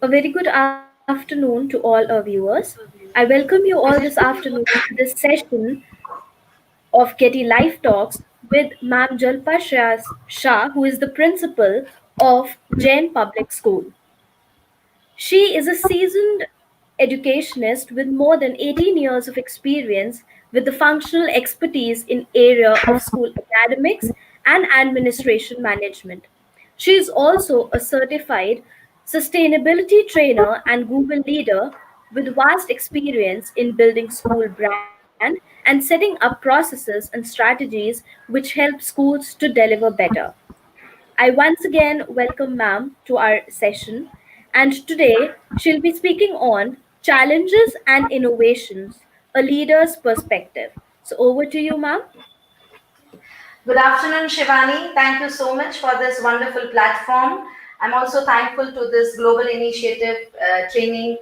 A very good afternoon to all our viewers. I welcome you all this afternoon to this session of GETI Live Talks with Ma'am Jalpa Shah, who is the principal of Jain Public School. She is a seasoned educationist with more than 18 years of experience with the functional expertise in area of school academics and administration management. She is also a certified sustainability trainer and Google leader with vast experience in building school brand and setting up processes and strategies which help schools to deliver better. I once again welcome Ma'am to our session, and today she'll be speaking on challenges and innovations, a leader's perspective. So, over to you, Ma'am. Good afternoon, Shivani. Thank you so much for this wonderful platform. I'm also thankful to this global initiative training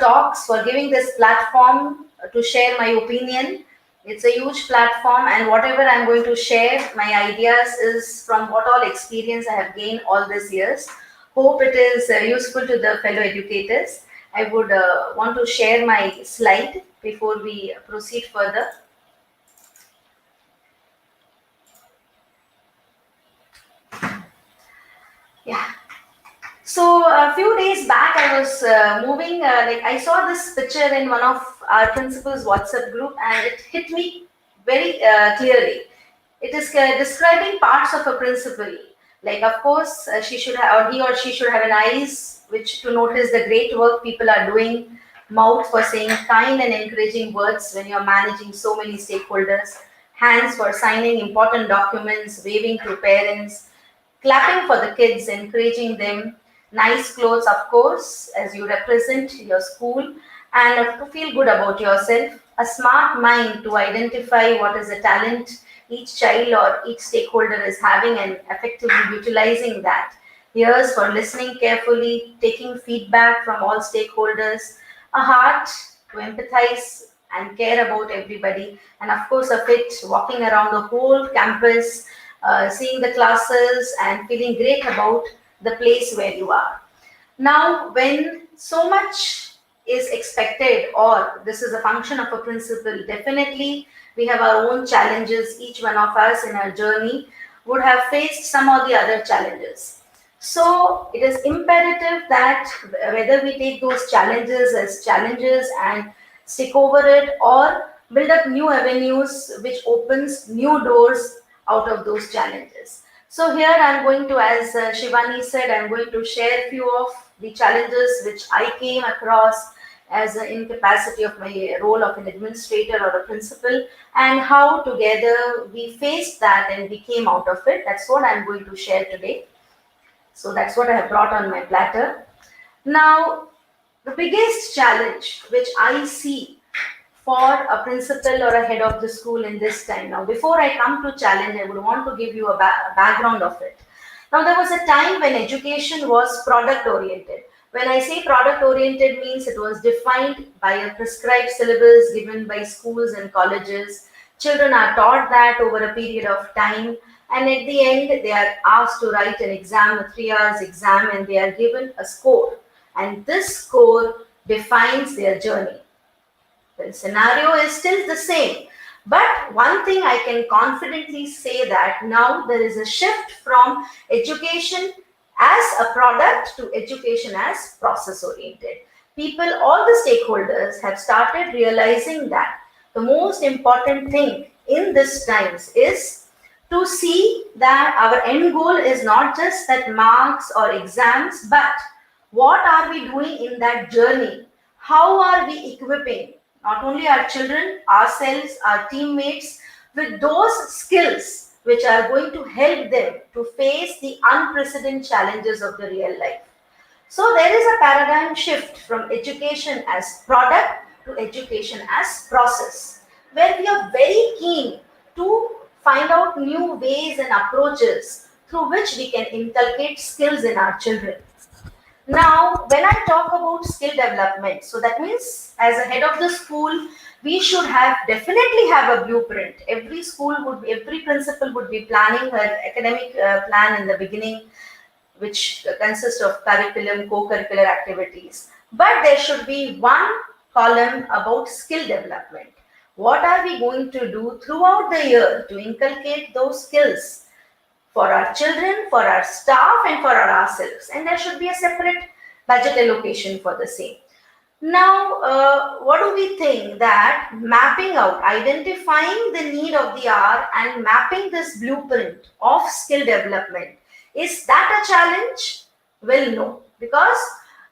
talks for giving this platform to share my opinion. It's a huge platform, and whatever I'm going to share, my ideas is from what all experience I have gained all these years. Hope it is useful to the fellow educators. I would want to share my slide before we proceed further. Yeah. So a few days back, I was moving. Like I saw this picture in one of our principal's WhatsApp group, and it hit me very clearly. It is describing parts of a principal. Like, of course, she should have, or he or she should have an eyes which to notice the great work people are doing, mouth for saying kind and encouraging words when you're managing so many stakeholders, hands for signing important documents, waving to parents, clapping for the kids, encouraging them, nice clothes, of course, as you represent your school, and to feel good about yourself, a smart mind to identify what is the talent each child or each stakeholder is having and effectively utilizing that. Ears for listening carefully, taking feedback from all stakeholders, a heart to empathize and care about everybody, and of course, a fit walking around the whole campus, seeing the classes and feeling great about the place where you are. Now, when so much is expected, or this is a function of a principle, definitely we have our own challenges. Each one of us in our journey would have faced some or the other challenges. So, it is imperative that whether we take those challenges as challenges and stick over it, or build up new avenues which opens new doors out of those challenges. So here I'm going to, as Shivani said, I'm going to share a few of the challenges which I came across as in capacity of my role of an administrator or a principal, and how together we faced that and we came out of it. That's what I'm going to share today. So that's what I have brought on my platter. Now, the biggest challenge which I see for a principal or a head of the school in this time. Now, before I come to challenge, I would want to give you a background of it. Now, there was a time when education was product oriented. When I say product oriented means it was defined by a prescribed syllabus given by schools and colleges. Children are taught that over a period of time, and at the end they are asked to write an exam, a 3 hours exam, and they are given a score. And this score defines their journey. The scenario is still the same. But one thing I can confidently say that now there is a shift from education as a product to education as process oriented. People, all the stakeholders have started realizing that the most important thing in these times is to see that our end goal is not just that marks or exams, but what are we doing in that journey? How are we equipping not only our children, ourselves, our teammates with those skills which are going to help them to face the unprecedented challenges of the real life. So there is a paradigm shift from education as product to education as process, where we are very keen to find out new ways and approaches through which we can inculcate skills in our children. Now, when I talk about skill development, so that means as a head of the school, we should have definitely have a blueprint. Every principal would be planning her academic plan in the beginning. which consists of curriculum, co-curricular activities. But there should be one column about skill development. What are we going to do throughout the year to inculcate those skills for our children, for our staff, and for ourselves? And there should be a separate budget allocation for the same. Now, what do we think that mapping out, identifying the need of the hour and mapping this blueprint of skill development, is that a challenge? Well, no, because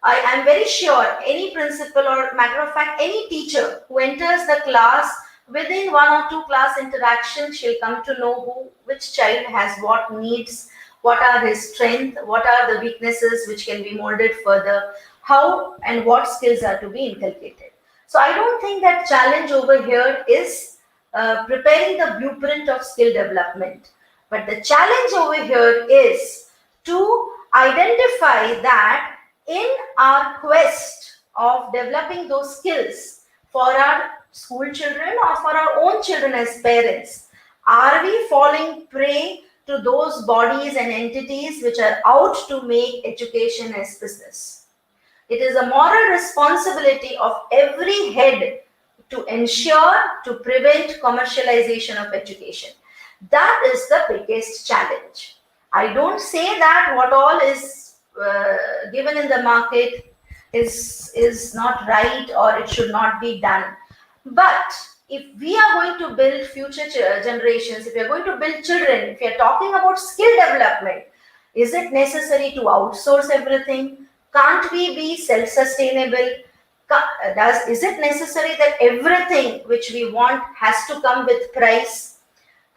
I am very sure any principal, or matter of fact, any teacher who enters the class, within one or two class interactions, she'll come to know which child has what needs, what are his strengths, what are the weaknesses which can be molded further, how and what skills are to be inculcated. So I don't think that challenge over here is preparing the blueprint of skill development. But the challenge over here is to identify that in our quest of developing those skills for our school children or for our own children as parents, are we falling prey to those bodies and entities which are out to make education as business? It is a moral responsibility of every head to ensure, to prevent commercialization of education. That is the biggest challenge. I don't say that what all is given in the market is not right or it should not be done. But if we are going to build future generations, if we are going to build children, if we are talking about skill development, is it necessary to outsource everything? Can't we be self-sustainable? Is it necessary that everything which we want has to come with price?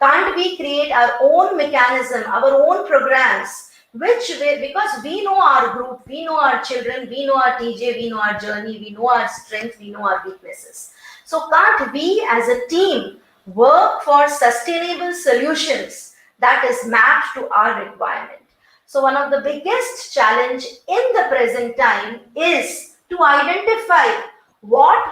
Can't we create our own mechanism, our own programs, because we know our group, we know our children, we know our TJ, we know our journey, we know our strength, we know our weaknesses. So can't we as a team work for sustainable solutions that is mapped to our requirement? So one of the biggest challenge in the present time is to identify what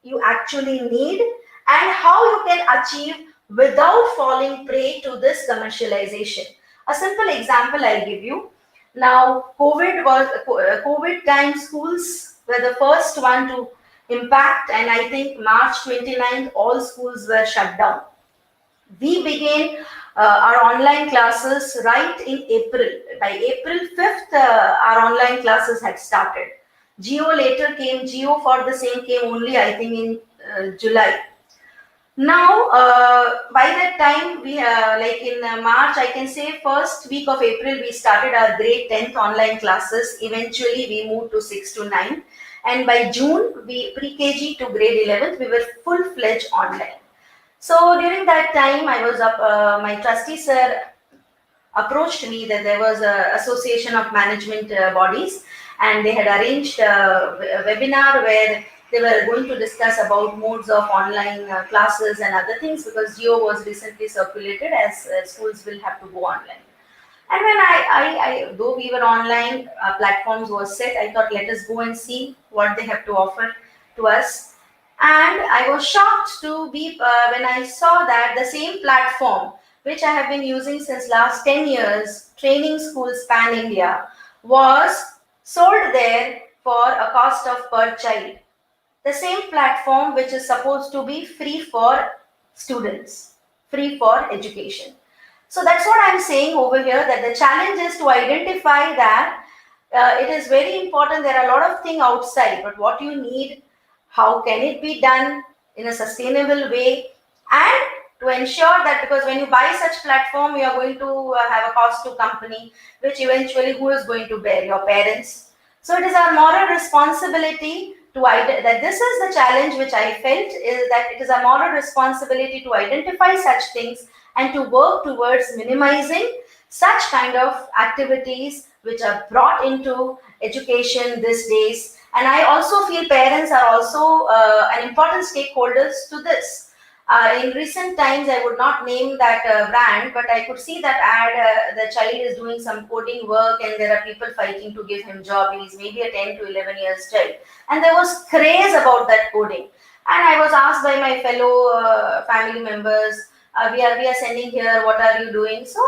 you actually need and how you can achieve without falling prey to this commercialization. A simple example I'll give you. Now, COVID time, schools were the first one to impact, and I think March 29th, all schools were shut down. We began our online classes right in April. By April 5th, our online classes had started. Geo later came. Geo for the same came only, I think, in July. Now, by that time, we like in March, I can say first week of April, we started our grade 10th online classes. Eventually, we moved to 6 to 9. And by June, we pre-KG to grade 11th, we were full-fledged online. So during that time, I was up. My trustee sir approached me that there was a association of management bodies, and they had arranged a webinar where they were going to discuss about modes of online classes and other things, because Geo was recently circulated as schools will have to go online. And when I though we were online, platforms were set, I thought let us go and see what they have to offer to us. And I was shocked to be when I saw that the same platform which I have been using since last 10 years, Training Schools Pan India, was sold there for a cost of per child. The same platform which is supposed to be free for students, free for education. So that's what I'm saying over here, that the challenge is to identify that it is very important. There are a lot of things outside, but what you need, how can it be done in a sustainable way, and to ensure that, because when you buy such platform, you are going to have a cost to company, which eventually who is going to bear? Your parents. So it is our moral responsibility to that this is the challenge which I felt, is that it is a moral responsibility to identify such things and to work towards minimizing such kind of activities which are brought into education these days. And I also feel parents are also an important stakeholders to this. In recent times, I would not name that brand, but I could see that ad. The child is doing some coding work, and there are people fighting to give him job. He's maybe a 10 to 11 years child, and there was craze about that coding. And I was asked by my fellow family members, we are sending here. What are you doing? So,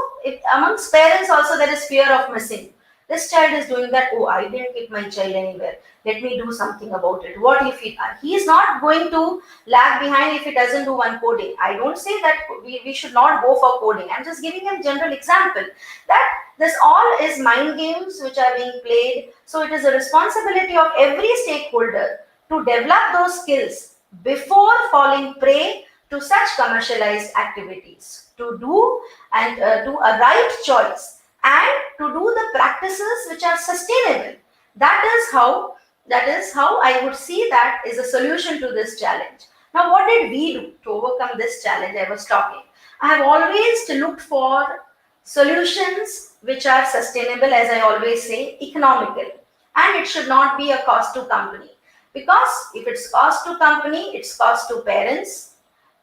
amongst parents also there is fear of missing. This child is doing that. Oh, I didn't keep my child anywhere. Let me do something about it. What if he is not going to lag behind if he doesn't do one coding? I don't say that we should not go for coding. I'm just giving a general example that this all is mind games which are being played. So it is a responsibility of every stakeholder to develop those skills before falling prey to such commercialized activities, to do and do a right choice and to do the practices which are sustainable. That is how I would see that is a solution to this challenge. Now, what did we do to overcome this challenge I was talking? I have always looked for solutions which are sustainable, as I always say, economical, and it should not be a cost to company, because if it's cost to company, it's cost to parents,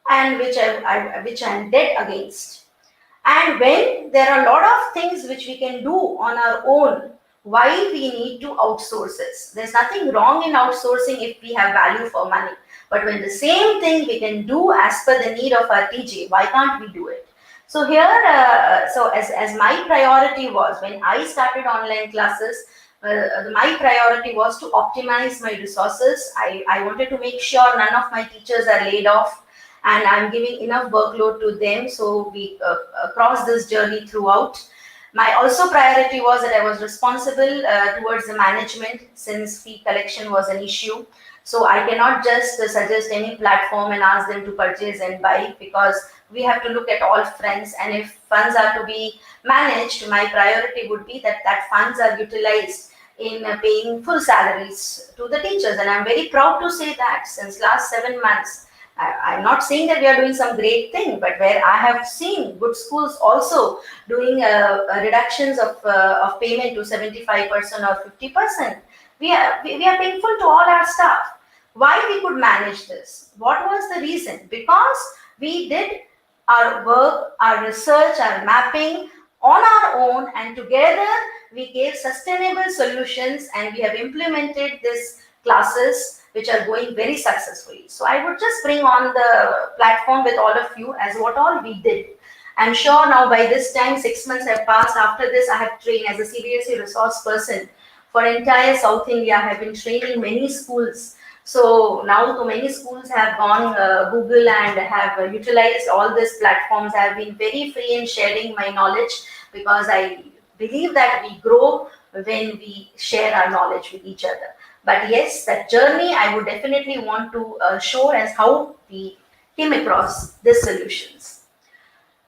and which I am dead against. And when there are a lot of things which we can do on our own, why we need to outsource this? There's nothing wrong in outsourcing if we have value for money. But when the same thing we can do as per the need of our TJ, why can't we do it? So here, as my priority was when I started online classes, my priority was to optimize my resources. I wanted to make sure none of my teachers are laid off and I'm giving enough workload to them, so we cross this journey throughout. My also priority was that I was responsible towards the management, since fee collection was an issue. So I cannot just suggest any platform and ask them to purchase and buy, because we have to look at all fronts, and if funds are to be managed, my priority would be that funds are utilized in paying full salaries to the teachers. And I'm very proud to say that since last 7 months, I'm not saying that we are doing some great thing, but where I have seen good schools also doing reductions of payment to 75% or 50%, we are thankful to all our staff. Why we could manage this? What was the reason? Because we did our work, our research, our mapping on our own, and together we gave sustainable solutions, and we have implemented these classes which are going very successfully. So I would just bring on the platform with all of you as what all we did. I'm sure now by this time, 6 months have passed. After this, I have trained as a CBSE resource person for entire South India. I have been training many schools. So now so many schools have gone Google and have utilized all these platforms. I have been very free in sharing my knowledge, because I believe that we grow when we share our knowledge with each other. But yes, that journey I would definitely want to show as how we came across these solutions.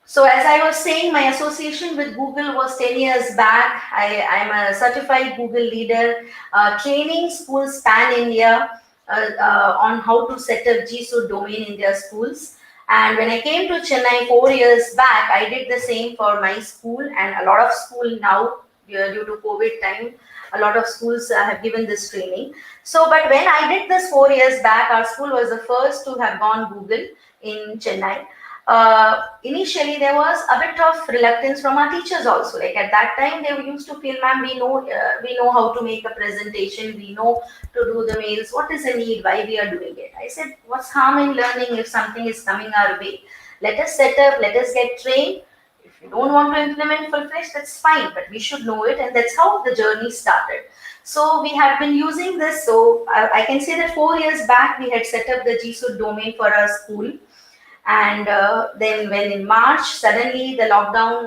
So as I was saying, my association with Google was 10 years back. I'm a certified Google leader, training schools pan-India on how to set up GSUD domain in their schools. And when I came to Chennai 4 years back, I did the same for my school, and a lot of school now, due to COVID time, a lot of schools have given this training. So, but when I did this 4 years back, our school was the first to have gone Google in Chennai. Initially there was a bit of reluctance from our teachers also. Like at that time, they used to feel, ma'am, we know how to make a presentation, we know to do the mails. What is the need? Why we are doing it? I said, what's harm in learning if something is coming our way? Let us set up, let us get trained. If you don't want to implement full-fledged, that's fine, but we should know it, and that's how the journey started. So we have been using this. So I can say that 4 years back, we had set up the GSUD domain for our school. And then when in March, suddenly the lockdown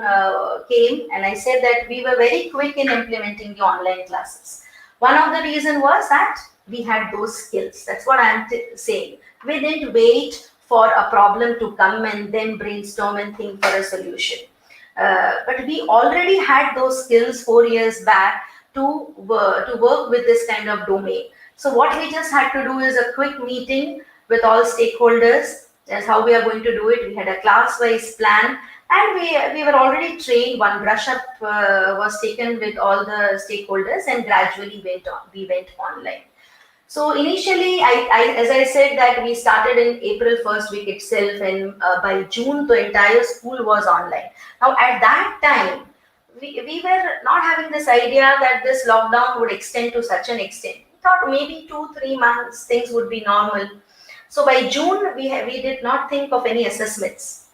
came, and I said that we were very quick in implementing the online classes. One of the reason was that we had those skills. That's what I'm saying. We didn't wait for a problem to come and then brainstorm and think for a solution. But we already had those skills 4 years back to work with this kind of domain. So what we just had to do is a quick meeting with all stakeholders. That's how we are going to do it. We had a class-wise plan, and we were already trained. One brush up was taken with all the stakeholders, and gradually we went online. So initially, as I said, that we started in April first week itself, and by June the entire school was online. Now at that time, we were not having this idea that this lockdown would extend to such an extent. We thought maybe 2-3 months things would be normal. So by June, we did not think of any assessments.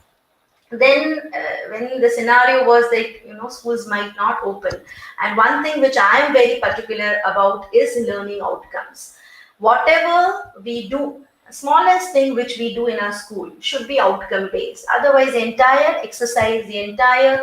then when the scenario was that schools might not open, and one thing which I am very particular about is learning outcomes. Whatever we do, smallest thing which we do in our school should be outcome based, otherwise the entire exercise, the entire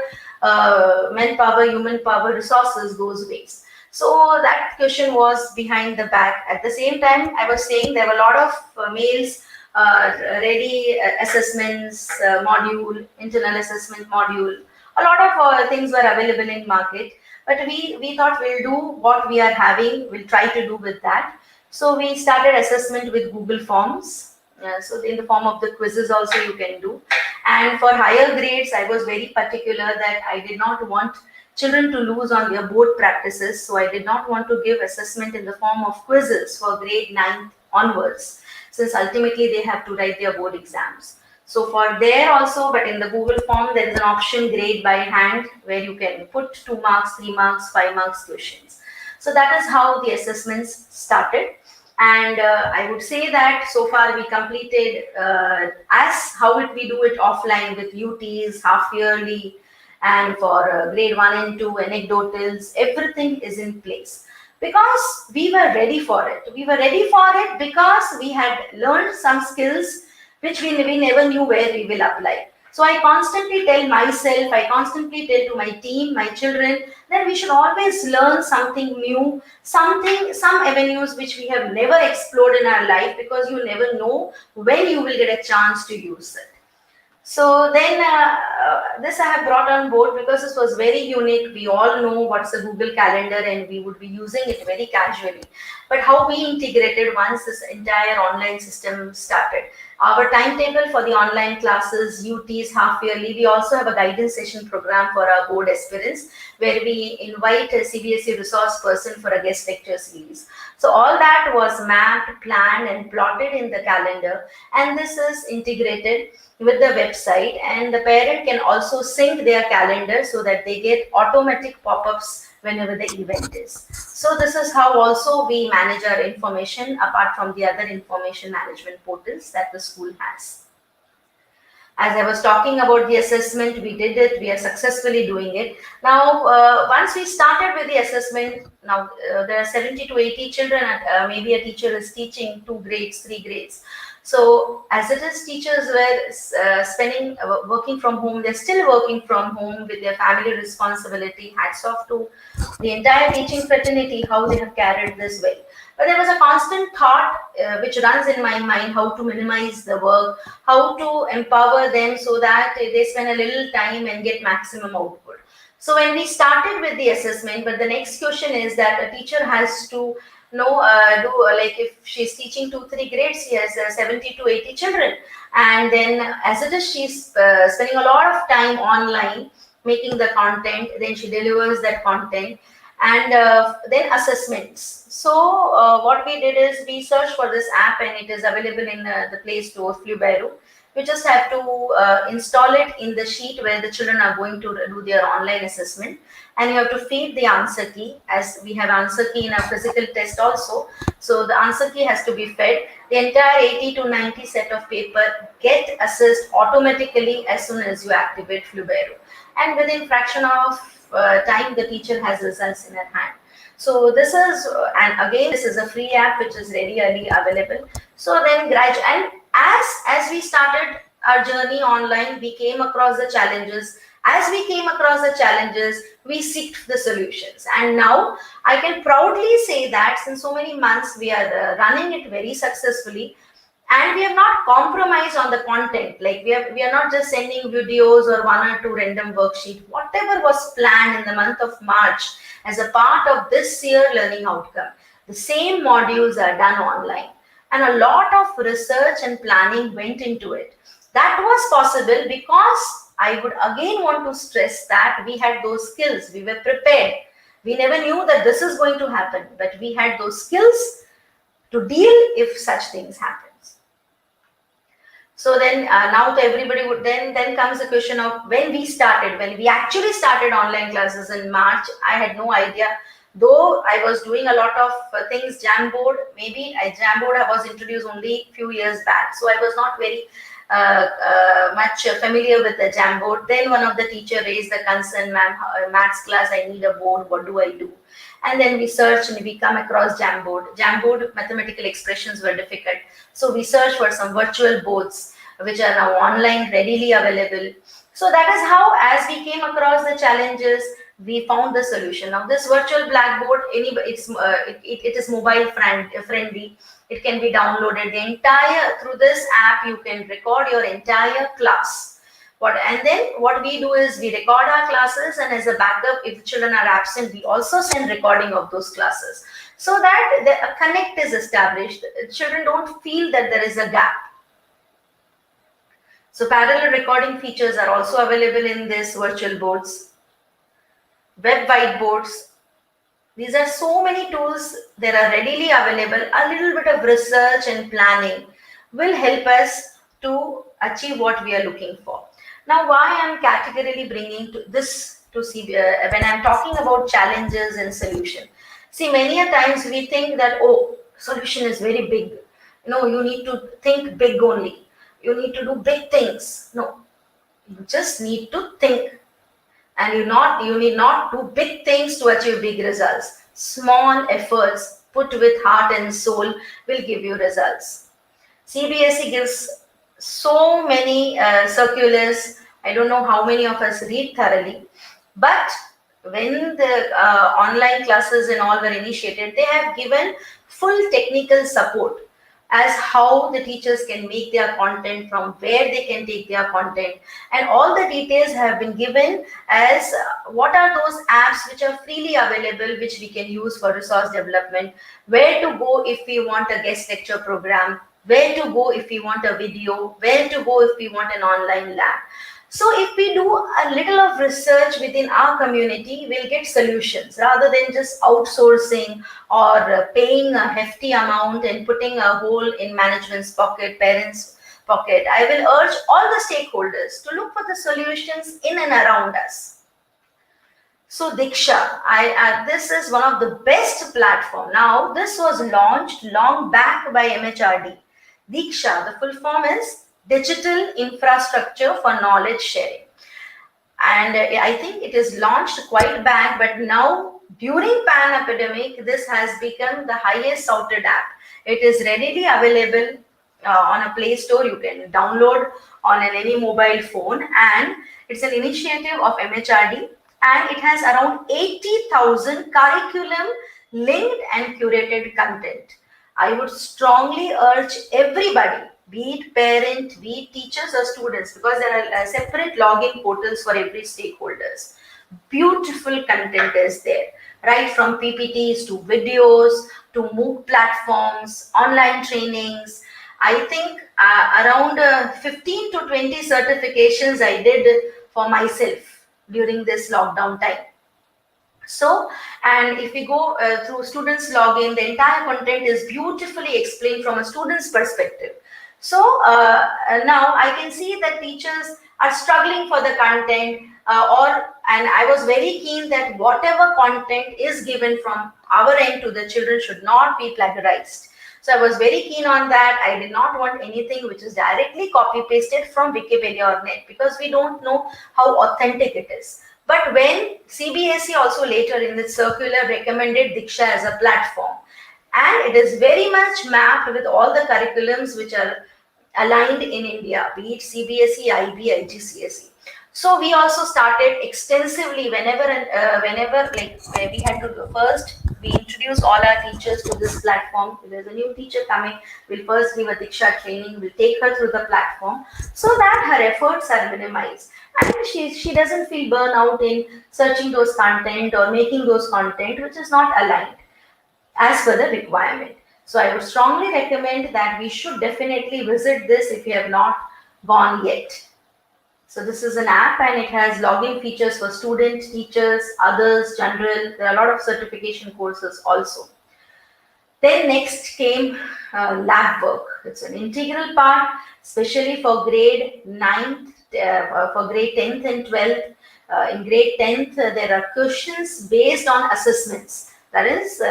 manpower, human power, resources goes waste. So that question was behind the back. At the same time, I was saying there were a lot of mails, ready assessments module, internal assessment module. A lot of things were available in market, but we thought we'll do what we are having. We'll try to do with that. So we started assessment with Google Forms. So in the form of the quizzes also you can do. And for higher grades, I was very particular that I did not want children to lose on their board practices. So I did not want to give assessment in the form of quizzes for grade 9 onwards, since ultimately they have to write their board exams. So for there also, but in the Google form, there is an option grade by hand where you can put 2 marks, 3 marks, 5 marks questions. So that is how the assessments started. And I would say that so far we completed as how we do it offline with UTs, half yearly, and for grade 1 and 2, anecdotals, everything is in place because we were ready for it. We were ready for it because we had learned some skills which we never knew where we will apply. So I constantly tell myself, I constantly tell to my team, my children, that we should always learn something new, something, some avenues which we have never explored in our life, because you never know when you will get a chance to use it. So then this I have brought on board because this was very unique. We all know what's a Google Calendar and we would be using it very casually. But how we integrated once this entire online system started. Our timetable for the online classes, UTs, half yearly, we also have a guidance session program for our board aspirants where we invite a CBSE resource person for a guest lecture series. So all that was mapped, planned and plotted in the calendar, and this is integrated with the website, and the parent can also sync their calendar so that they get automatic pop-ups whenever the event is. So this is how also we manage our information apart from the other information management portals that the school has. As I was talking about the assessment, we did it, we are successfully doing it. Now, once we started with the assessment, now there are 70 to 80 children, and maybe a teacher is teaching 2 grades, 3 grades. So as it is, teachers were working from home, they're still working from home with their family responsibility. Hats off to the entire teaching fraternity, how they have carried this well. But there was a constant thought which runs in my mind, how to minimize the work, how to empower them so that they spend a little time and get maximum output. So when we started with the assessment, but the next question is that a teacher has to like if she's teaching 2-3 grades, she has 70 to 80 children, and then as it is, she's spending a lot of time online making the content, then she delivers that content, and then assessments. So what we did is we searched for this app, and it is available in the Play Store, Flubero. You just have to install it in the sheet where the children are going to do their online assessment, and you have to feed the answer key, as we have answer key in our physical test also. So the answer key has to be fed. The entire 80 to 90 set of paper get assessed automatically as soon as you activate Flubero, and within fraction of time the teacher has results in her hand. So this is, and again this is a free app which is readily available. So then and as we started our journey online, we came across the challenges. As we came across the challenges, we seeked the solutions, and now I can proudly say that since so many months we are running it very successfully, and we have not compromised on the content. Like we are not just sending videos or 1 or 2 random worksheet. Whatever was planned in the month of March as a part of this year learning outcome, the same modules are done online, and a lot of research and planning went into it. That was possible because I would again want to stress that we had those skills, we were prepared. We never knew that this is going to happen, but we had those skills to deal if such things happen. So then now to everybody would then comes the question of when we actually started online classes in March. I had no idea, though I was doing a lot of things. Jamboard, maybe Jamboard was introduced only few years back, so I was not very much familiar with the Jamboard. Then one of the teacher raised the concern, ma'am, maths class, I need a board. What do I do? And then we search and we come across Jamboard. Jamboard mathematical expressions were difficult, so we search for some virtual boards which are now online, readily available. So that is how, as we came across the challenges, we found the solution. Now this virtual blackboard, it is mobile friendly. It can be downloaded. The entire through this app, you can record your entire class. What we do is we record our classes, and as a backup, if the children are absent, we also send recording of those classes, so that a connect is established. Children don't feel that there is a gap. So parallel recording features are also available in these virtual boards. Web whiteboards. These are so many tools that are readily available. A little bit of research and planning will help us to achieve what we are looking for. Now, why I'm categorically bringing this to see when I'm talking about challenges and solution. See, many a times we think that, oh, solution is very big. You need to think big only. You need to do big things. No, you just need to think, and you need not do big things to achieve big results. Small efforts put with heart and soul will give you results. CBSE gives so many circulars. I don't know how many of us read thoroughly, but when the online classes and all were initiated, they have given full technical support as how the teachers can make their content, from where they can take their content, and all the details have been given as what are those apps which are freely available, which we can use for resource development, where to go if we want a guest lecture program, where to go if we want a video, where to go if we want an online lab. So if we do a little of research within our community, we'll get solutions rather than just outsourcing or paying a hefty amount and putting a hole in management's pocket, parents' pocket. I will urge all the stakeholders to look for the solutions in and around us. So Diksha, this is one of the best platform. Now, this was launched long back by MHRD. Diksha, the full form is Digital Infrastructure for Knowledge Sharing. And I think it is launched quite back, but now during pan-epidemic, this has become the highest sought app. It is readily available on a Play Store. You can download on any mobile phone, and it's an initiative of MHRD, and it has around 80,000 curriculum linked and curated content. I would strongly urge everybody, be it parent, be it teachers or students, because there are separate login portals for every stakeholders. Beautiful content is there, right from PPTs to videos to MOOC platforms, online trainings. I think around 15 to 20 certifications I did for myself during this lockdown time. So, and if we go through students login, the entire content is beautifully explained from a student's perspective. So now I can see that teachers are struggling for the content, and I was very keen that whatever content is given from our end to the children should not be plagiarized. So I was very keen on that. I did not want anything which is directly copy pasted from Wikipedia or net, because we don't know how authentic it is. But when CBSE also later in the circular recommended Diksha as a platform, and it is very much mapped with all the curriculums which are aligned in India, be it CBSE, IB, IGCSE. So we also started extensively whenever like we had to do first, we introduced all our teachers to this platform. If there's a new teacher coming, we'll first give a Diksha training, we'll take her through the platform so that her efforts are minimized. And she doesn't feel burnout in searching those content or making those content which is not aligned as per the requirement. So I would strongly recommend that we should definitely visit this if you have not gone yet. So this is an app, and it has login features for students, teachers, others, general. There are a lot of certification courses also. Then next came lab work. It's an integral part, especially for grade 9th, for grade 10th and 12th. In grade 10th, there are questions based on assessments. That is,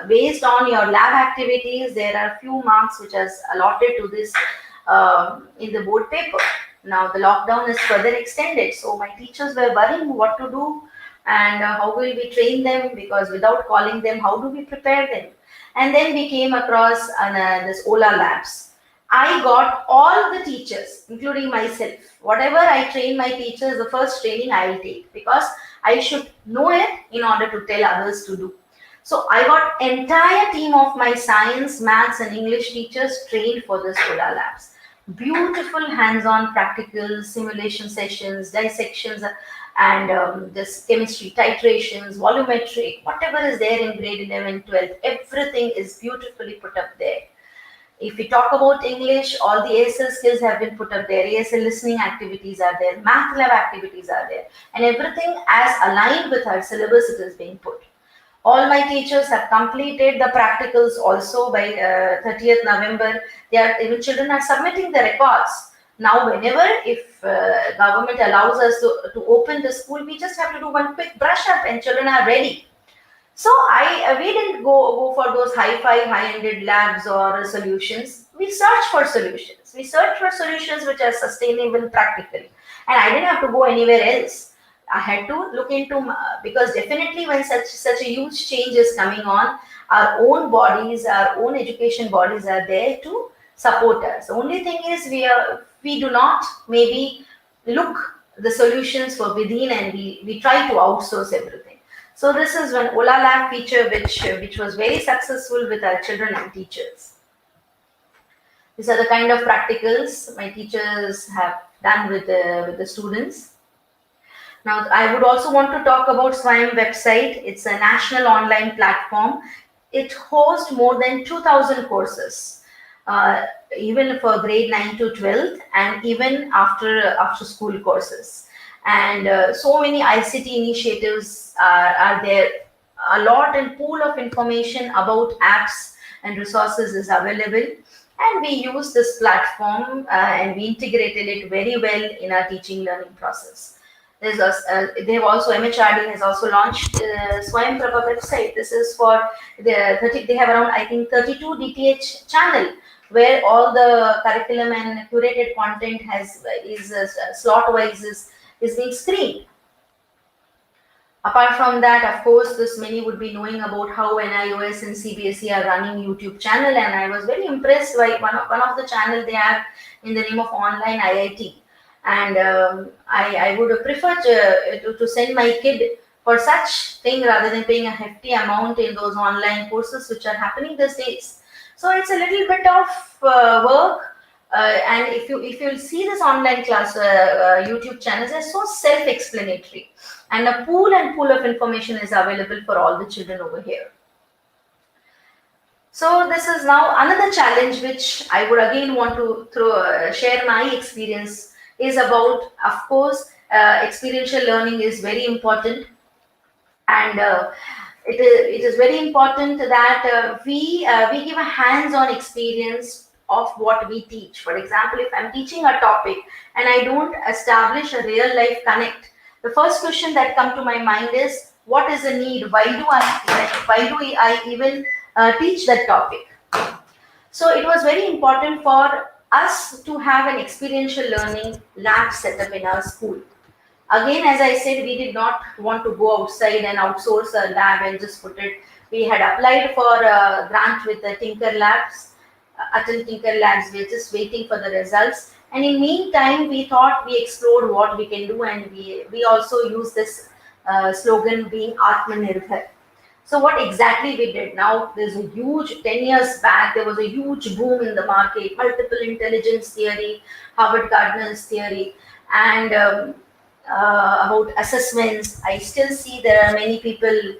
based on your lab activities, there are few marks which are allotted to this in the board paper. Now the lockdown is further extended, so my teachers were worrying what to do and how will we train them, because without calling them, how do we prepare them? And then we came across this Ola Labs. I got all the teachers, including myself. Whatever I train my teachers, the first training I will take, because I should know it in order to tell others to do. So I got entire team of my science, maths, and English teachers trained for this Ola Labs. Beautiful hands-on practical simulation sessions, dissections, and this chemistry titrations, volumetric, whatever is there in grade 11, 12, everything is beautifully put up there. If we talk about English, all the ASL skills have been put up there. ASL listening activities are there, math lab activities are there, and everything as aligned with our syllabus it is being put. All my teachers have completed the practicals also by 30th November. They are, even children are submitting the records. Now, whenever, if government allows us to open the school, we just have to do one quick brush up and children are ready. So we didn't go for those high-ended labs or solutions. We searched for solutions. We searched for solutions which are sustainable, practical, and I didn't have to go anywhere else. I had to look into, because definitely when such a huge change is coming on, our own bodies, our own education bodies are there to support us. The only thing is we do not maybe look the solutions for within, and we try to outsource everything. So this is one Ola Lab feature which was very successful with our children and teachers. These are the kind of practicals my teachers have done with the students. Now, I would also want to talk about Swayam website. It's a national online platform. It hosts more than 2,000 courses, uh, even for grade 9 to 12th, and even after school courses. And so many ICT initiatives are there. A lot and pool of information about apps and resources is available. And we use this platform and we integrated it very well in our teaching learning process. They have also, MHRD has also launched Swayam Prabha website. This is for the 30, they have around, I think, 32 DTH channel where all the curriculum and curated content is slot wise is being screened. Apart from that, of course, this many would be knowing about how NIOS and CBSE are running YouTube channel, and I was very impressed by one of the channel they have in the name of Online IIT, and I would prefer to send my kid for such thing rather than paying a hefty amount in those online courses which are happening these days. So it's a little bit of work. And if you'll see this online class YouTube channels, they're so self-explanatory, and a pool of information is available for all the children over here. So this is now another challenge which I would again want to share my experience is about, of course, experiential learning is very important, and it is very important that we give a hands-on experience of what we teach. For example, if I'm teaching a topic and I don't establish a real life connect, the first question that come to my mind is, what is the need? Why do I even teach that topic? So it was very important for us to have an experiential learning lab set up in our school. Again, as I said, we did not want to go outside and outsource a lab and just put it. We had applied for a grant with the Tinker Labs, Atal Tinker Labs. We're just waiting for the results. And in meantime, we thought we explored what we can do, and we also use this slogan being Atmanirbhar. So what exactly we did? Now there's a huge 10 years back there was a huge boom in the market, multiple intelligence theory, Harvard Gardner's theory, and about assessments. I still see there are many people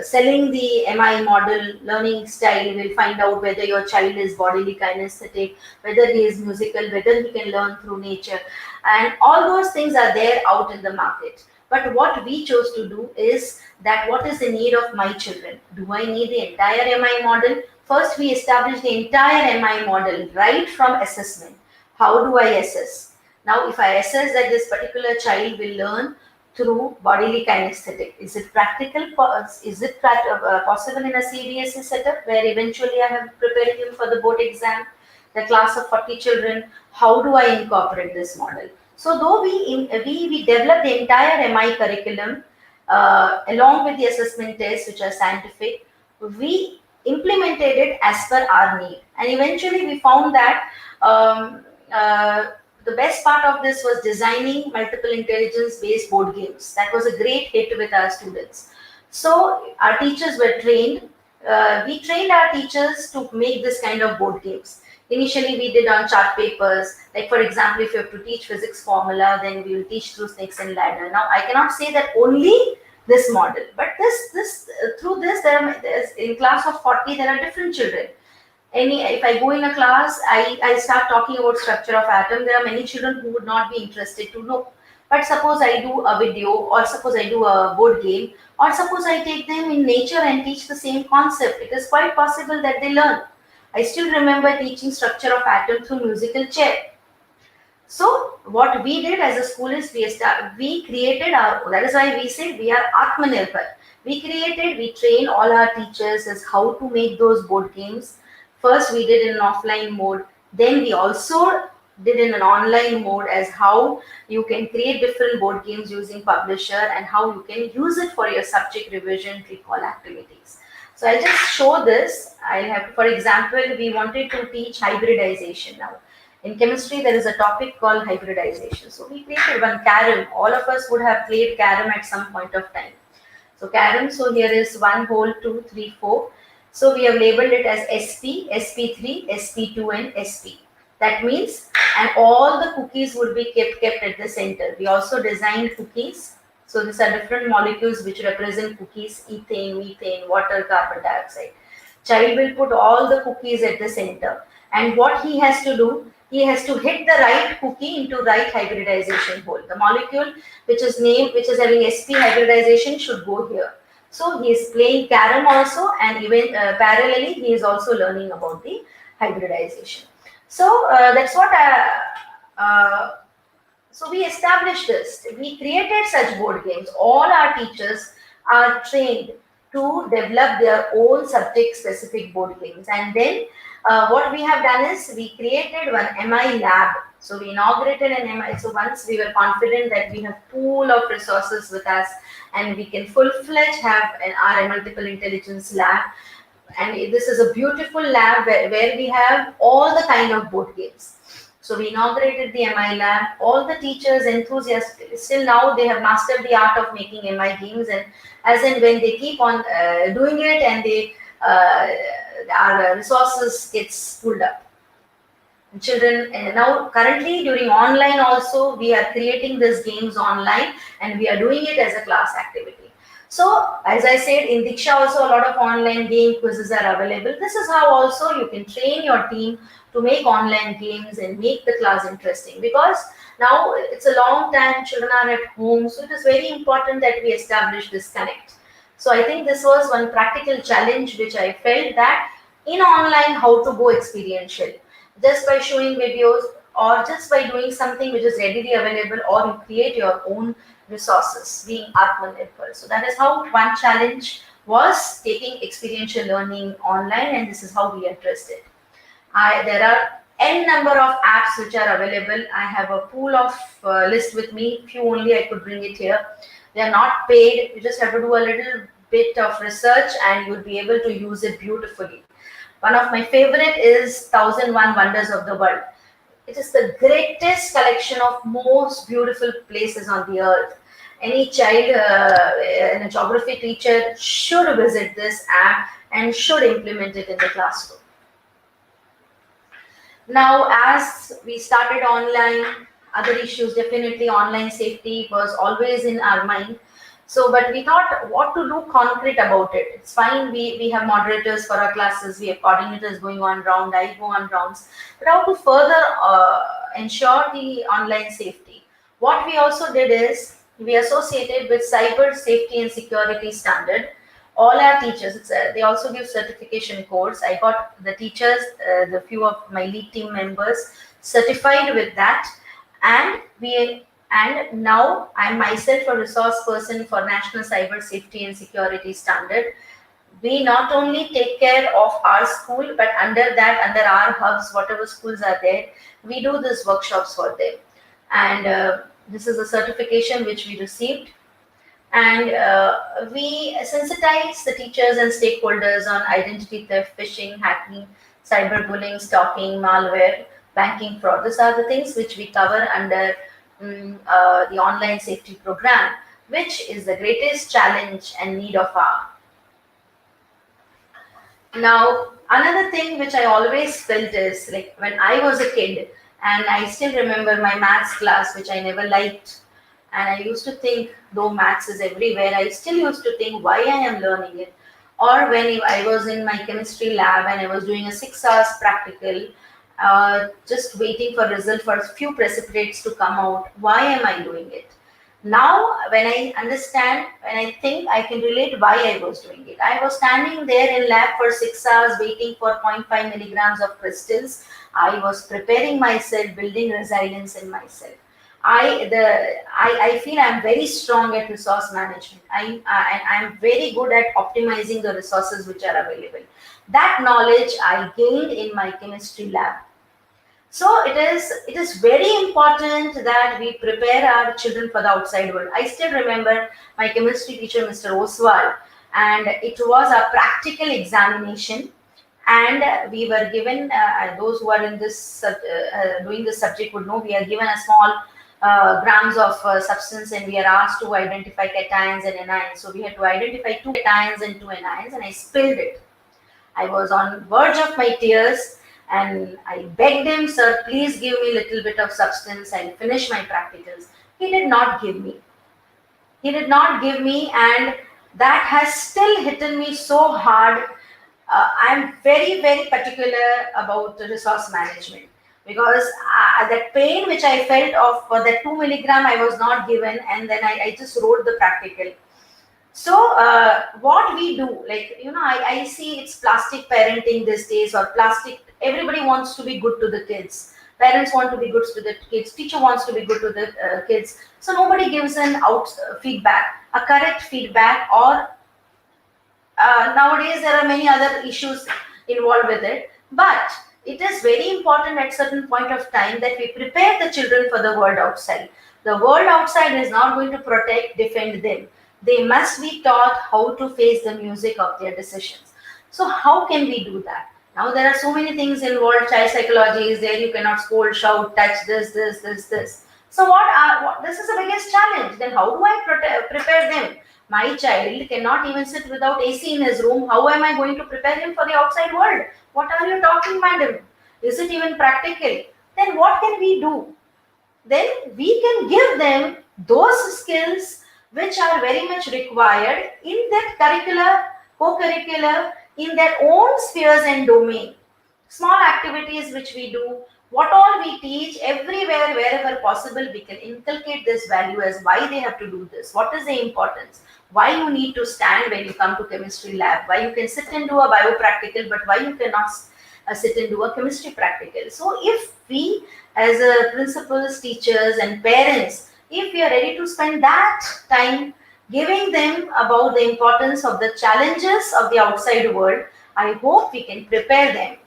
selling the MI model learning style. We'll find out whether your child is bodily kinesthetic, whether he is musical, whether he can learn through nature, and all those things are there out in the market. But what we chose to do is that what is the need of my children? Do I need the entire MI model? First, we establish the entire MI model right from assessment. How do I assess? Now, if I assess that this particular child will learn through bodily kinesthetic, is it practical? Is it possible in a CBSE setup where eventually I am preparing him for the board exam? the class of 40 children, how do I incorporate this model? So though we developed the entire MI curriculum along with the assessment tests, which are scientific, we implemented it as per our need. And eventually we found that the best part of this was designing multiple intelligence based board games. That was a great hit with our students. So our teachers were trained. We trained our teachers to make this kind of board games. Initially, we did on chart papers. Like for example, if you have to teach physics formula, then we will teach through snakes and ladder. Now, I cannot say that only this model, but this through this, there's in class of 40, there are different children. If I go in a class, I start talking about structure of atom, there are many children who would not be interested to know. But suppose I do a video, or suppose I do a board game, or suppose I take them in nature and teach the same concept, it is quite possible that they learn. I still remember teaching structure of atom through musical chair. So what we did as a school is we created our, that is why we say we are Atmanirbhar. We train all our teachers as how to make those board games. First we did in an offline mode, then we also did in an online mode as how you can create different board games using publisher and how you can use it for your subject revision recall activities. So I'll just show this. I'll have, for example, we wanted to teach hybridization now. In chemistry, there is a topic called hybridization. So we created one carom. All of us would have played carom at some point of time. So carom, so here is 1 hole, 2, 3, 4. So we have labeled it as SP, SP3, SP2 and SP. That means, and all the cookies would be kept at the center. We also designed cookies. So these are different molecules which represent cookies, ethane, methane, water, carbon dioxide. Child will put all the cookies at the center. And what he has to do, he has to hit the right cookie into right hybridization hole. The molecule which is having SP hybridization should go here. So he is playing carom also, and even parallelly he is also learning about the hybridization. So that's what so we established this. We created such board games. All our teachers are trained to develop their own subject specific board games. And then what we have done is we created one MI lab. So we inaugurated an MI. So once we were confident that we have pool of resources with us and we can full-fledged have an our multiple intelligence lab. And this is a beautiful lab where we have all the kind of board games. So we inaugurated the MI lab. All the teachers enthusiastic. Still now they have mastered the art of making MI games, and as and when they keep on doing it, and they our resources gets pulled up. Children now currently during online also we are creating these games online, and we are doing it as a class activity. So as I said, in Diksha also a lot of online game quizzes are available. This is how also you can train your team to make online games and make the class interesting, because now it's a long time children are at home, so it is very important that we establish this connect. So I think this was one practical challenge which I felt that in online how to go experiential, just by showing videos or just by doing something which is readily available, or you create your own resources, being Atmanirbhar. So that is how one challenge was, taking experiential learning online, and this is how we addressed it. There are n number of apps which are available. I have a pool of list with me. Few only I could bring it here. They are not paid. You just have to do a little bit of research and you'll be able to use it beautifully. One of my favorite is 1001 Wonders of the World. It is the greatest collection of most beautiful places on the earth. Any child and a geography teacher should visit this app and should implement it in the classroom. Now, as we started online, other issues, definitely online safety was always in our mind. So, but we thought what to do concrete about it. It's fine, we have moderators for our classes, we have coordinators going on round, I go on rounds. But how to further ensure the online safety? What we also did is, we associated with cyber safety and security standard. All our teachers, they also give certification course. I got the teachers, the few of my lead team members certified with that, and now I'm myself a resource person for National Cyber Safety and Security Standard. We not only take care of our school, but under that, under our hubs, whatever schools are there, we do these workshops for them. And this is a certification which we received. And we sensitize the teachers and stakeholders on identity theft, phishing, hacking, cyberbullying, stalking, malware, banking fraud. These are the things which we cover under the online safety program, which is the greatest challenge and need of our. Now, another thing which I always felt is like when I was a kid, and I still remember my maths class, which I never liked. And I used to think, though maths is everywhere, I still used to think why I am learning it. Or when I was in my chemistry lab and I was doing a 6 hours practical, just waiting for result for a few precipitates to come out, why am I doing it? Now, when I understand, when I think, I can relate why I was doing it. I was standing there in lab for 6 hours waiting for zero point 0.5 milligrams of crystals. I was preparing myself, building resilience in myself. I feel I'm very strong at resource management. I'm very good at optimizing the resources which are available. That knowledge I gained in my chemistry lab. So it is very important that we prepare our children for the outside world. I still remember my chemistry teacher, Mr. Oswald, and it was a practical examination. And we were given, those who are in this doing this subject would know, we are given a small grams of substance, and we are asked to identify cations and anions. So we had to identify two cations and two anions, and I spilled it. I was on verge of my tears, and I begged him, sir, please give me a little bit of substance. I'll finish my practicals. He did not give me. He did not give me, and that has still hit me so hard. I'm very, very particular about the resource management, because that pain which I felt of for that 2 milligram I was not given, and then I just wrote the practical. So what we do, like, I see it's plastic parenting these days, or plastic. Everybody wants to be good to the kids. Parents want to be good to the kids. Teacher wants to be good to the kids. So nobody gives an out feedback, a correct feedback, or nowadays there are many other issues involved with it. But it is very important at certain point of time that we prepare the children for the world outside. The world outside is not going to protect, defend them. They must be taught how to face the music of their decisions. So how can we do that? Now there are so many things involved. Child psychology is there. You cannot scold, shout, touch this. So what this is the biggest challenge. Then how do I prepare them? My child cannot even sit without AC in his room. How am I going to prepare him for the outside world? What are you talking, madam? Is it even practical? Then what can we do? Then we can give them those skills which are very much required in that curricular, co-curricular, in their own spheres and domain. Small activities which we do, what all we teach, everywhere, wherever possible, we can inculcate this value as why they have to do this, what is the importance, why you need to stand when you come to chemistry lab, why you can sit and do a bio practical, but why you cannot sit and do a chemistry practical. So if we as principals, teachers and parents, if we are ready to spend that time giving them about the importance of the challenges of the outside world, I hope we can prepare them.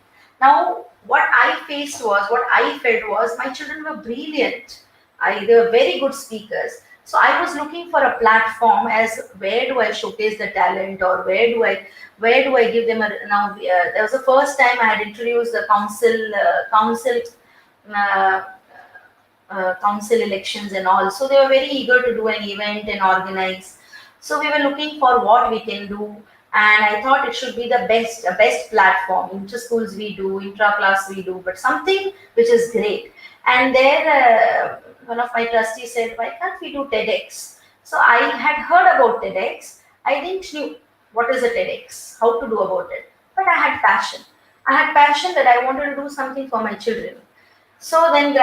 Now, what I faced was, what I felt was, my children were brilliant. They were very good speakers. So I was looking for a platform as where do I showcase the talent, or where do I give them a now. There was the first time I had introduced the uh, council elections and all. So they were very eager to do an event and organize. So we were looking for what we can do, and I thought it should be the best platform. Inter schools we do, intra class we do, but something which is great. And there, one of my trustees said, "Why can't we do TEDx?" So I had heard about TEDx. I didn't know what is a TEDx, how to do about it, but I had passion. I had passion that I wanted to do something for my children. So then,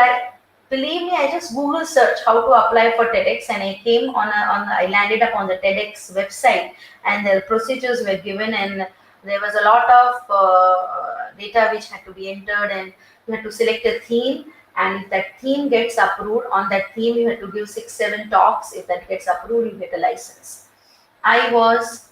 believe me, I just Google search how to apply for TEDx, and I came I landed up on the TEDx website, and the procedures were given, and there was a lot of data which had to be entered, and you had to select a theme, and if that theme gets approved, on that theme you had to give 6, 7 talks. If that gets approved, you get a license. I was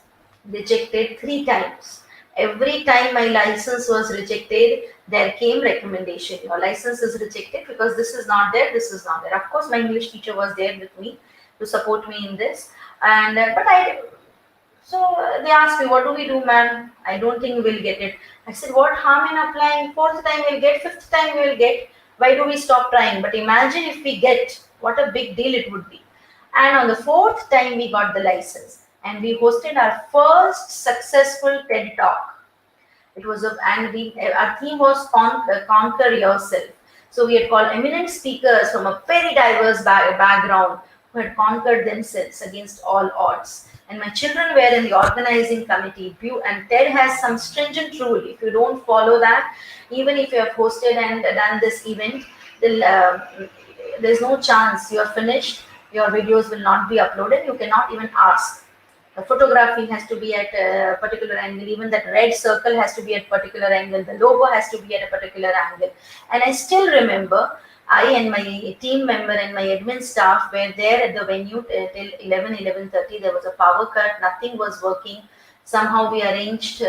rejected 3 times. Every time my license was rejected, there came recommendation. Your license is rejected because this is not there, this is not there. Of course, my English teacher was there with me to support me in this. And but I so they asked me, what do we do, ma'am? I don't think we'll get it. I said, what harm in applying? Fourth time we'll get, fifth time we'll get. Why do we stop trying? But imagine if we get, what a big deal it would be. And on the fourth time we got the license, and we hosted our first successful TED talk. It was a, and we, our theme was conquer yourself. So we had called eminent speakers from a very diverse background who had conquered themselves against all odds. And my children were in the organizing committee. And TED has some stringent rule. If you don't follow that, even if you have hosted and done this event, there's no chance you are finished. Your videos will not be uploaded. You cannot even ask. The photography has to be at a particular angle. Even that red circle has to be at particular angle. The logo has to be at a particular angle. And I still remember I and my team member and my admin staff were there at the venue till 11:30. There was a power cut. Nothing was working. Somehow we arranged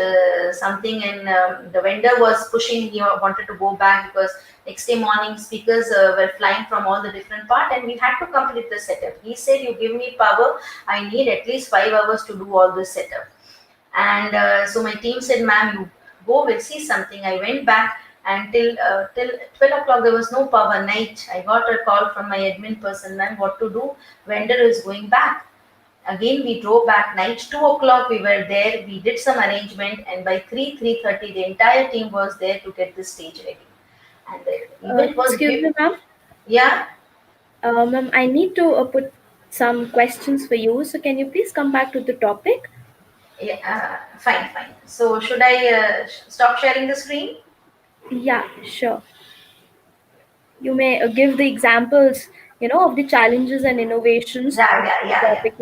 something, and the vendor was pushing. He wanted to go back because next day morning speakers were flying from all the different part, and we had to complete the setup. He said, "You give me power. I need at least 5 hours to do all this setup." And so my team said, "Ma'am, you go. We'll see something." I went back, and till 12 o'clock there was no power. Night, I got a call from my admin person, "Ma'am, what to do? Vendor is going back." Again, we drove back. Night 2 o'clock, we were there. We did some arrangement, and by 3:30, the entire team was there to get the stage ready. And the event was Excuse me, ma'am. yeah, Ma'am, I need to put some questions for you. So can you please come back to the topic? yeah, fine, fine. So should I stop sharing the screen? Yeah, sure. You may give the examples, of the challenges and innovations. Yeah, yeah, The yeah, yeah. topic.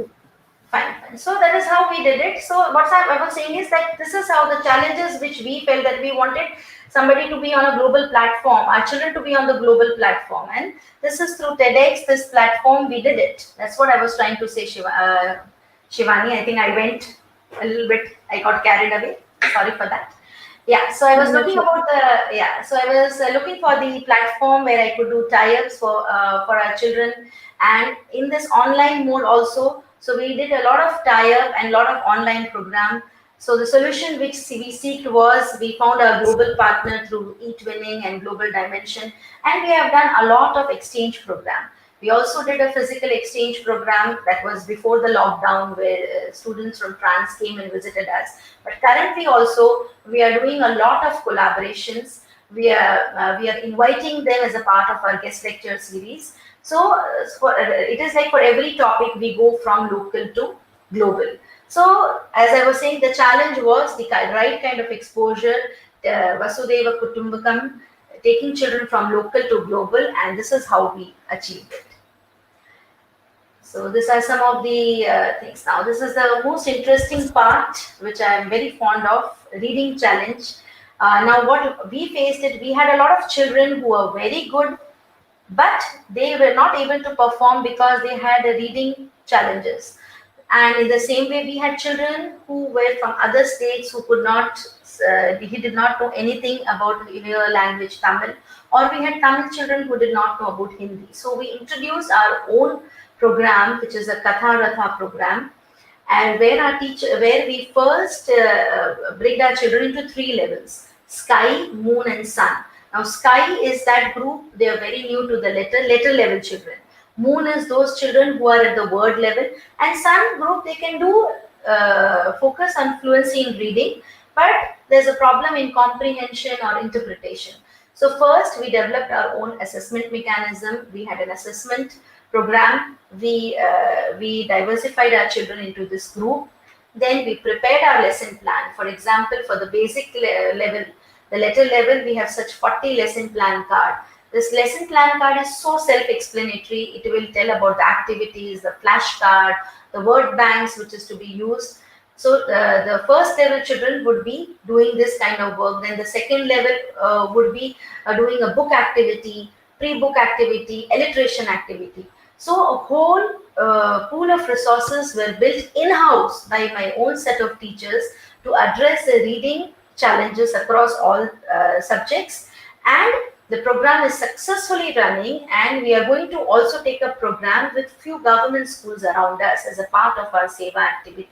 Fine, fine. So that is how we did it. So what I was saying is that this is how the challenges which we felt that we wanted somebody to be on a global platform, our children to be on the global platform, and this is through TEDx. This platform we did it. That's what I was trying to say, Shivani. I think I went a little bit. I got carried away. Sorry for that. Yeah, so I was That's looking okay. about the yeah. So I was looking for the platform where I could do tie-ups for our children, and in this online mode also. So we did a lot of tie-up and a lot of online program. So the solution which we seeked was we found a global partner through eTwinning and Global Dimension, and we have done a lot of exchange program. We also did a physical exchange program that was before the lockdown, where students from France came and visited us. But currently also we are doing a lot of collaborations. We are inviting them as a part of our guest lecture series. So it is like for every topic we go from local to global. So as I was saying, the challenge was the right kind of exposure, Vasudeva Kutumbakam, taking children from local to global, and this is how we achieved it. So these are some of the things. Now this is the most interesting part, which I am very fond of, reading challenge. Now what we faced it, we had a lot of children who were very good, but they were not able to perform because they had reading challenges. And in the same way, we had children who were from other states who could not, he did not know anything about your language Tamil, or we had Tamil children who did not know about Hindi. So we introduced our own program, which is a Katha Ratha program, and where we first break our children into 3 levels: sky, moon, and sun. Now sky is that group, they are very new to the letter level children. Moon is those children who are at the word level, and sun group, they can do focus on fluency in reading, but there's a problem in comprehension or interpretation. So first we developed our own assessment mechanism. We had an assessment program. We diversified our children into this group. Then we prepared our lesson plan. For example, for the basic level, the letter level, we have such 40 lesson plan card. This lesson plan card is so self-explanatory. It will tell about the activities, the flashcard, the word banks which is to be used. So the first level children would be doing this kind of work. Then the second level would be doing a book activity, pre-book activity, alliteration activity. So a whole pool of resources were built in-house by my own set of teachers to address the reading challenges across all subjects, and the program is successfully running, and we are going to also take a program with few government schools around us as a part of our seva activity.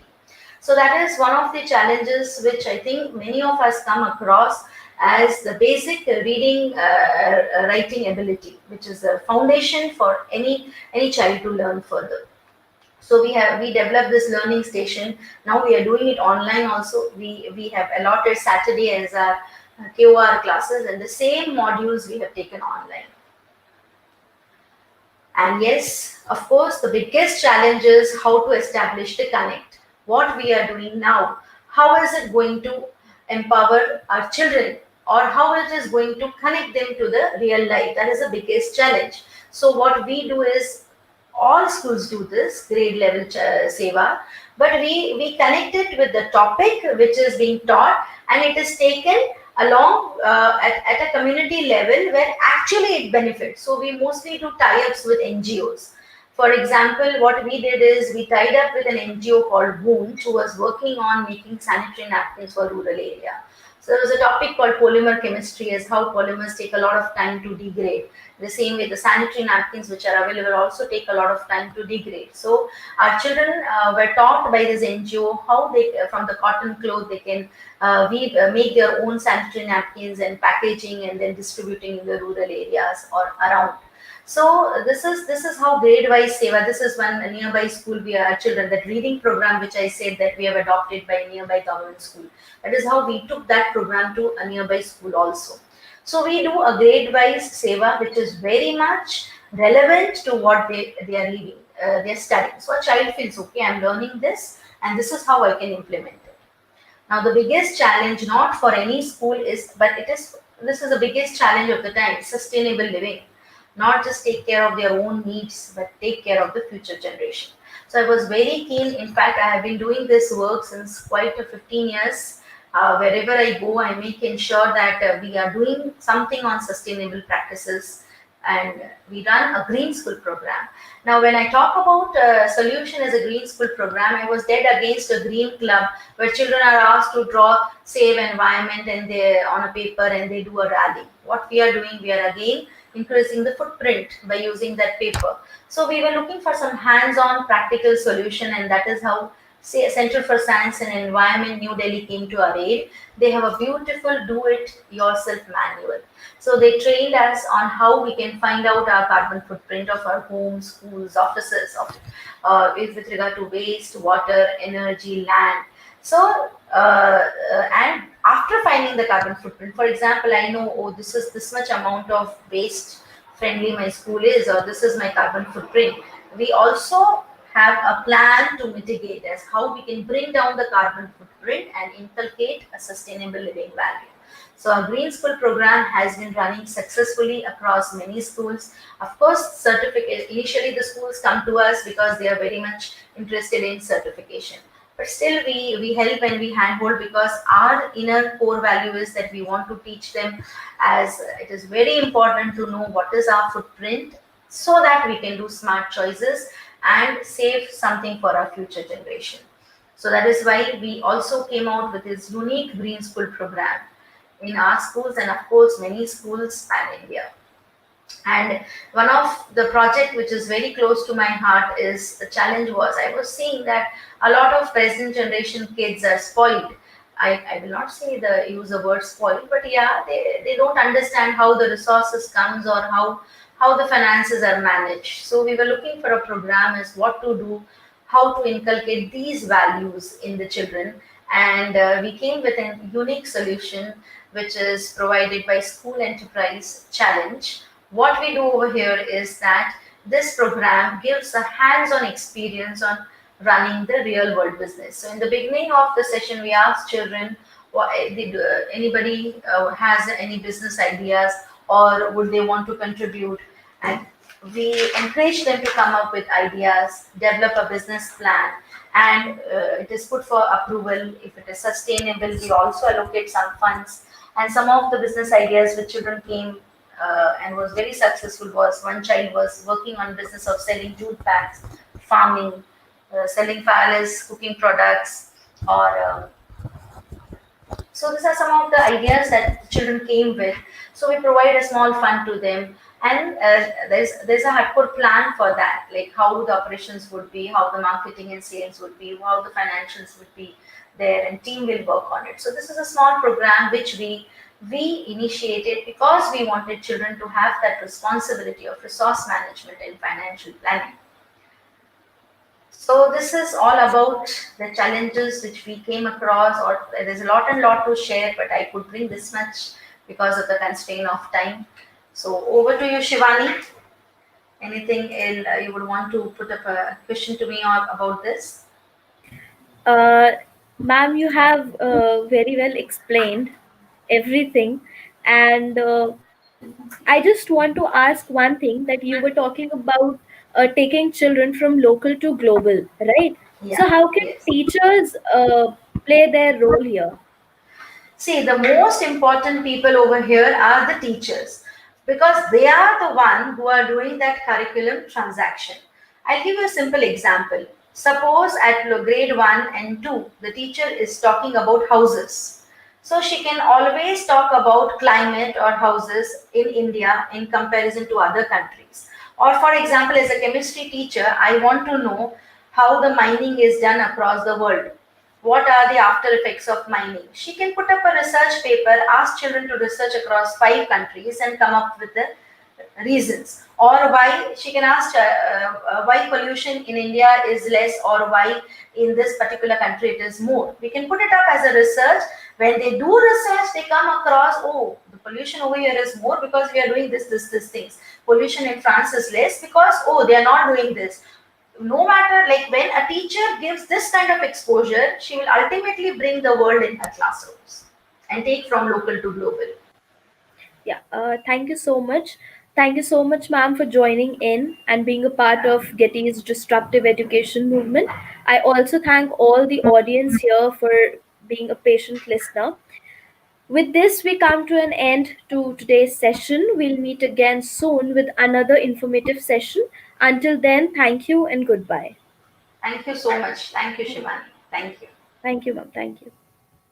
So that is one of the challenges which I think many of us come across as the basic reading writing ability, which is the foundation for any child to learn further. So we developed this learning station. Now we are doing it online also. We have allotted Saturday as our KOR classes, and the same modules we have taken online. And yes, of course, the biggest challenge is how to establish the connect. What we are doing now, how is it going to empower our children, or how it is going to connect them to the real life? That is the biggest challenge. So, what we do is all schools do this grade level seva, but we connect it with the topic which is being taught, and it is taken along at a community level where actually it benefits. So we mostly do tie-ups with NGOs. For example, what we did is we tied up with an NGO called Wound, who was working on making sanitary napkins for rural area. So there was a topic called polymer chemistry, as how polymers take a lot of time to degrade. The same way, the sanitary napkins which are available also take a lot of time to degrade. So our children were taught by this NGO how they, from the cotton cloth, they can make their own sanitary napkins and packaging, and then distributing in the rural areas or around. So this is how grade wise seva. This is one nearby school we are children, that reading program which I said that we have adopted by a nearby government school. That is how we took that program to a nearby school also. So we do a grade wise seva which is very much relevant to what they are reading, they're studying. So a child feels, okay, I'm learning this, and this is how I can implement it. Now the biggest challenge, not for any school, is, but it is, this is the biggest challenge of the time: sustainable living. Not just take care of their own needs, but take care of the future generation. So I was very keen. In fact, I have been doing this work since quite a 15 years. Wherever I go, I make ensure that we are doing something on sustainable practices, and we run a green school program. Now, when I talk about solution as a green school program, I was dead against a green club where children are asked to draw save environment and they on a paper and they do a rally. What we are doing, we are again increasing the footprint by using that paper. So we were looking for some hands-on practical solution, and that is how say Center for Science and Environment New Delhi came to our aid. They have a beautiful do-it-yourself manual. So they trained us on how we can find out our carbon footprint of our homes, schools, offices, with regard to waste, water, energy, land. So and after finding the carbon footprint, for example, I know, oh, this is this much amount of waste friendly my school is, or this is my carbon footprint. We also have a plan to mitigate as how we can bring down the carbon footprint and inculcate a sustainable living value. So our Green School program has been running successfully across many schools. Of course, certificate initially the schools come to us because they are very much interested in certification. But still we help and we handhold, because our inner core value is that we want to teach them, as it is very important to know what is our footprint, so that we can do smart choices and save something for our future generation. So that is why we also came out with this unique Green School program in our schools, and of course many schools pan India. And one of the project which is very close to my heart is, the challenge was, I was seeing that a lot of present generation kids are spoiled. I will not say the use the word spoiled, but yeah, they don't understand how the resources comes, or how the finances are managed. So we were looking for a program as what to do, how to inculcate these values in the children, and we came with a unique solution which is provided by School Enterprise Challenge. What we do over here is that this program gives a hands-on experience on running the real world business. So in the beginning of the session, we asked children, did anybody has any business ideas, or would they want to contribute? And we encourage them to come up with ideas, develop a business plan, and it is put for approval. If it is sustainable, we also allocate some funds. And some of the business ideas which children came and was very successful. Was one child was working on business of selling jute bags, farming, selling wireless cooking products, or so these are some of the ideas that the children came with. So we provide a small fund to them, and there's a hardcore plan for that, like how the operations would be, how the marketing and sales would be, how the financials would be there, and team will work on it. So this is a small program which we initiated because we wanted children to have that responsibility of resource management and financial planning. So this is all about the challenges which we came across, or there's a lot and lot to share, but I could bring this much because of the constraint of time. So over to you, Shivani. Anything you would want to put up a question to me or about this? Uh, Ma'am, you have very well explained everything, and I just want to ask one thing, that you were talking about taking children from local to global, right? So, Yeah. how can Yes. teachers play their role here? See, the most important people over here are the teachers because they are the one who are doing that curriculum transaction. I'll give you a simple example. Suppose at grade 1 and 2, the teacher is talking about houses. So she can always talk about climate or houses in India in comparison to other countries. Or for example, as a chemistry teacher, I want to know how the mining is done across the world. What are the after effects of mining? She can put up a research paper, ask children to research across 5 countries and come up with the reasons. Or why she can ask why pollution in India is less, or why in this particular country it is more. We can put it up as a research. When they do research, they come across, oh, the pollution over here is more because we are doing this things. Pollution in France is less because, oh, they are not doing this. No matter, like when a teacher gives this kind of exposure, she will ultimately bring the world in her classrooms and take from local to global. Yeah, thank you so much. Thank you so much, ma'am, for joining in and being a part of Getty's disruptive education movement. I also thank all the audience here for being a patient listener. With this, we come to an end to today's session. We'll meet again soon with another informative session. Until then, thank you and goodbye. Thank you so much. Thank you, Shivani. Thank you. Thank you, ma'am. Thank you.